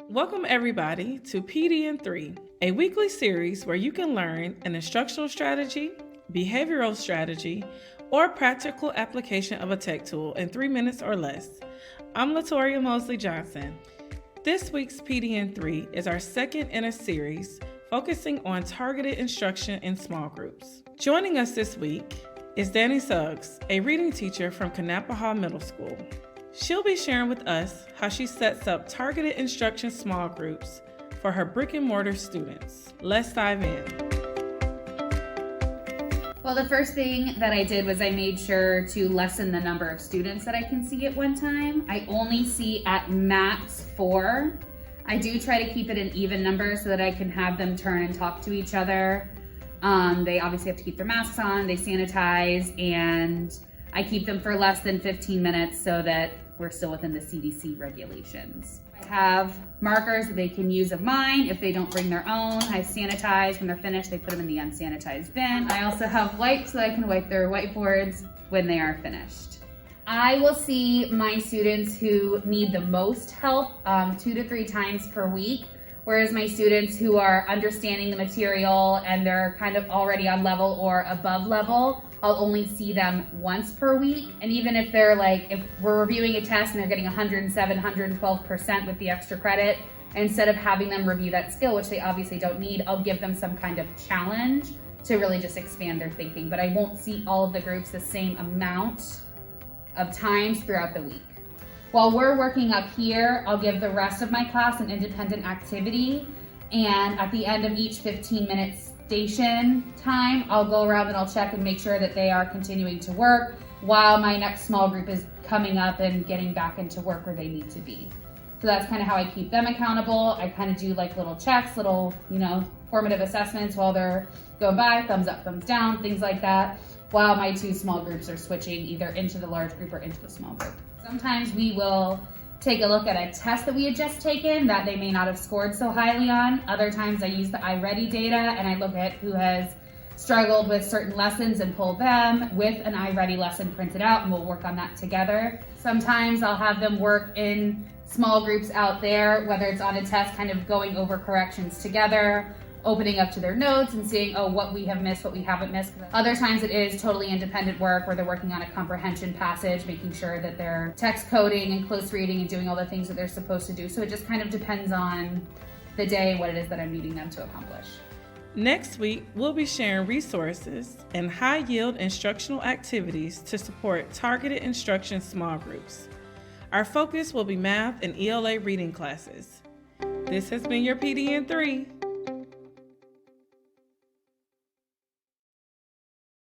Welcome everybody to PDN3, a weekly series where you can learn an instructional strategy, behavioral strategy, or practical application of a tech tool in 3 minutes or less. I'm Latoria Mosley Johnson. This week's PDN3 is our second in a series focusing on targeted instruction in small groups. Joining us this week is Dani Suggs, a reading teacher from Kanapaha Middle School. She'll be sharing with us how she sets up targeted instruction small groups for her brick and mortar students. Let's dive in. Well, the first thing that I did was I made sure to lessen the number of students that I can see at one time. I only see at max 4. I do try to keep it an even number so that I can have them turn and talk to each other. They obviously have to keep their masks on, they sanitize, and I keep them for less than 15 minutes so that we're still within the CDC regulations. I have markers that they can use of mine if they don't bring their own. I sanitize when they're finished, they put them in the unsanitized bin. I also have wipes so I can wipe their whiteboards when they are finished. I will see my students who need the most help 2 to 3 times per week, whereas my students who are understanding the material and they're kind of already on level or above level, I'll only see them once per week. And even if they're if we're reviewing a test and they're getting 107, 112% with the extra credit, instead of having them review that skill, which they obviously don't need, I'll give them some kind of challenge to really just expand their thinking. But I won't see all of the groups the same amount of times throughout the week. While we're working up here, I'll give the rest of my class an independent activity. And at the end of each 15-minute station time, I'll go around and I'll check and make sure that they are continuing to work while my next small group is coming up and getting back into work where they need to be. So that's kind of how I keep them accountable. I kind of do little checks, little, formative assessments while they're going by, thumbs up, thumbs down, things like that, while my 2 small groups are switching either into the large group or into the small group. Sometimes we will take a look at a test that we had just taken that they may not have scored so highly on. Other times I use the iReady data and I look at who has struggled with certain lessons and pull them with an iReady lesson printed out, and we'll work on that together. Sometimes I'll have them work in small groups out there, whether it's on a test, kind of going over corrections together, opening up to their notes and seeing, what we have missed, what we haven't missed. Other times it is totally independent work where they're working on a comprehension passage, making sure that they're text coding and close reading and doing all the things that they're supposed to do. So it just kind of depends on the day and what it is that I'm needing them to accomplish. Next week, we'll be sharing resources and high-yield instructional activities to support targeted instruction small groups. Our focus will be math and ELA reading classes. This has been your PDN3.